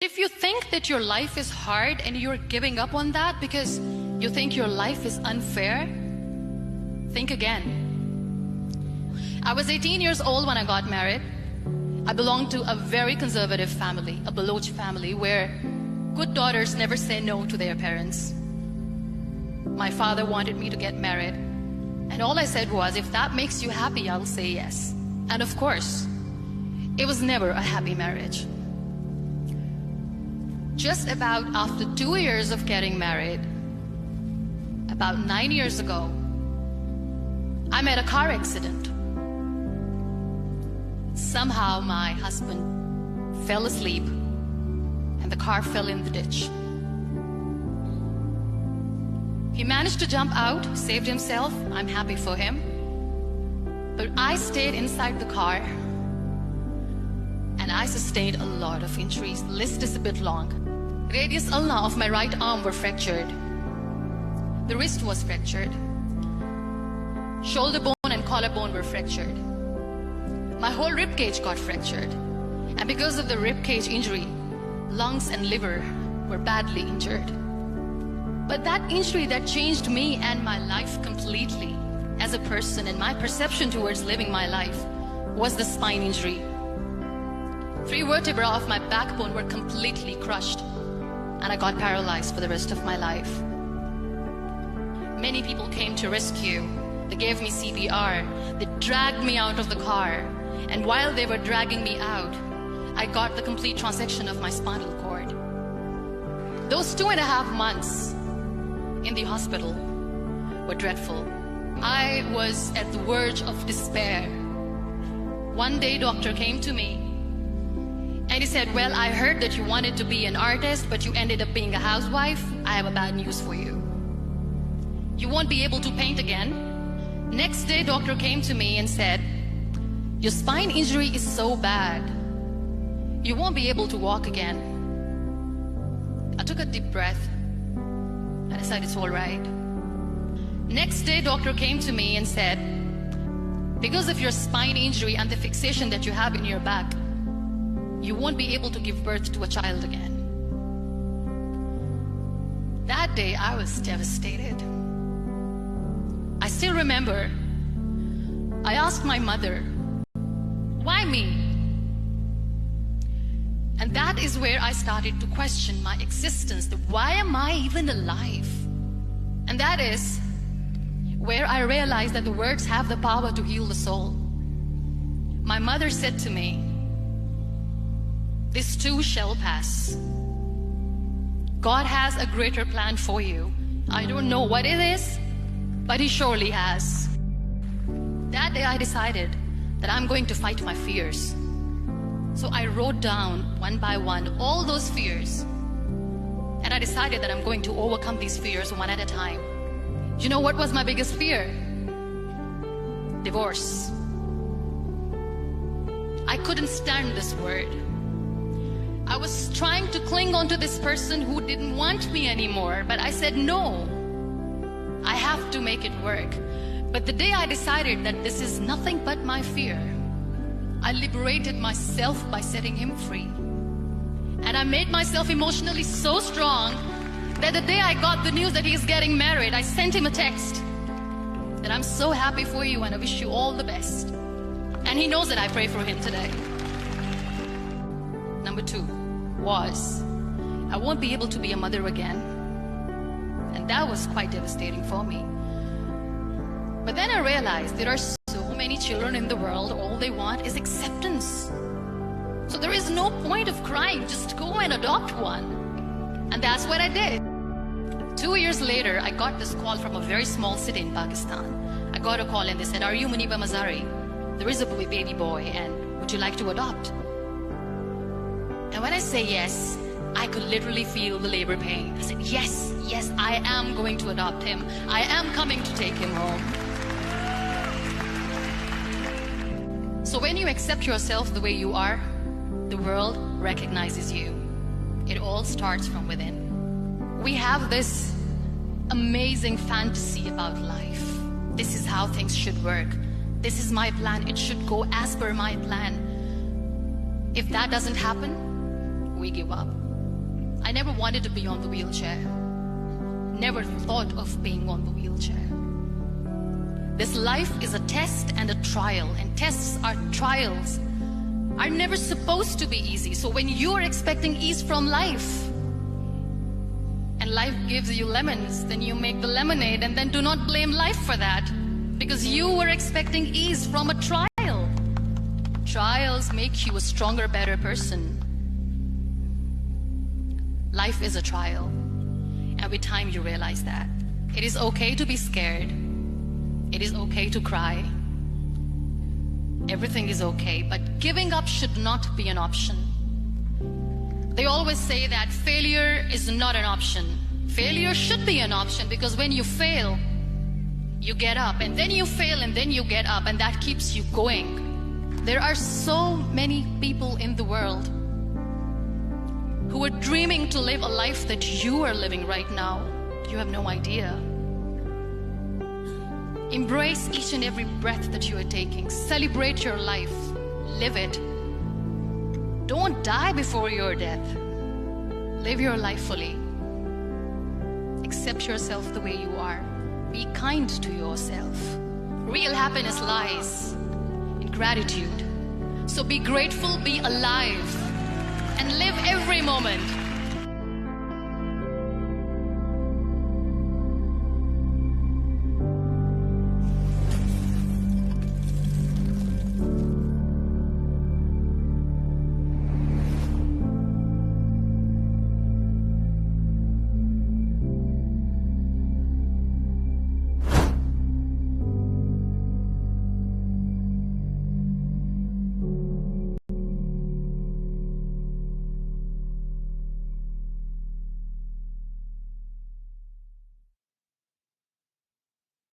If you think that your life is hard and you're giving up on that because you think your life is unfair, think again. I was 18 years old when I got married. I belonged to a very conservative family, a Baloch family, where good daughters never say no to their parents. My father wanted me to get married, and all I said was, if that makes you happy, I'll say yes. And of course, it was never a happy marriage. Just about after 2 years of getting married, about 9 years ago, I met a car accident. Somehow my husband fell asleep and the car fell in the ditch. He managed to jump out, saved himself. I'm happy for him. But I stayed inside the car and I sustained a lot of injuries. The list is a bit long. Radius ulna of my right arm were fractured. The wrist was fractured. Shoulder bone and collarbone were fractured. My whole rib cage got fractured. And because of the rib cage injury, lungs and liver were badly injured. But that injury that changed me and my life completely as a person and my perception towards living my life was the spine injury. 3 vertebrae of my backbone were completely crushed, and I got paralyzed for the rest of my life. Many people came to rescue. They gave me CPR. They dragged me out of the car. And while they were dragging me out, I got the complete transection of my spinal cord. Those 2.5 months in the hospital were dreadful. I was at the verge of despair. One day, doctor came to me and he said, well, I heard that you wanted to be an artist, but you ended up being a housewife. I have a bad news for you. You won't be able to paint again. Next day, doctor came to me and said, your spine injury is so bad, you won't be able to walk again. I took a deep breath. I decided it's all right. Next day, doctor came to me and said, because of your spine injury and the fixation that you have in your back, you won't be able to give birth to a child again. That day, I was devastated. I still remember, I asked my mother, why me? And that is where I started to question my existence. Why am I even alive? And that is where I realized that the words have the power to heal the soul. My mother said to me, this too shall pass. God has a greater plan for you. I don't know what it is, but He surely has. That day I decided that I'm going to fight my fears. So I wrote down one by one all those fears. And I decided that I'm going to overcome these fears one at a time. You know what was my biggest fear? Divorce. I couldn't stand this word. I was trying to cling on to this person who didn't want me anymore, but I said no. I have to make it work. But the day I decided that this is nothing but my fear, I liberated myself by setting him free. And I made myself emotionally so strong that the day I got the news that he is getting married, I sent him a text that I'm so happy for you and I wish you all the best. And he knows that I pray for him today. Number 2 was, I won't be able to be a mother again. And that was quite devastating for me. But then I realized there are so many children in the world, all they want is acceptance. So there is no point of crying, just go and adopt one. And that's what I did. 2 years later, I got this call from a very small city in Pakistan. I got a call and they said, are you Muniba Mazari? There is a baby boy and would you like to adopt? And when I say yes, I could literally feel the labor pain. I said, yes, yes, I am going to adopt him. I am coming to take him home. So when you accept yourself the way you are, the world recognizes you. It all starts from within. We have this amazing fantasy about life. This is how things should work. This is my plan. It should go as per my plan. If that doesn't happen, we give up. I never wanted to be on the wheelchair. Never thought of being on the wheelchair. This life is a test and a trial, and tests are trials are never supposed to be easy. So when you are expecting ease from life, and life gives you lemons, then you make the lemonade, and then do not blame life for that, because you were expecting ease from a trial. Trials make you a stronger, better person. Life is a trial. Every time you realize that. It is okay to be scared. It is okay to cry. Everything is okay, but giving up should not be an option. They always say that failure is not an option. Failure should be an option, because when you fail, you get up, and then you fail, and then you get up, and that keeps you going. There are so many people in the world who are dreaming to live a life that you are living right now. You have no idea. Embrace each and every breath that you are taking. Celebrate your life. Live it. Don't die before your death. Live your life fully. Accept yourself the way you are. Be kind to yourself. Real happiness lies in gratitude. So be grateful, be alive, and live every moment.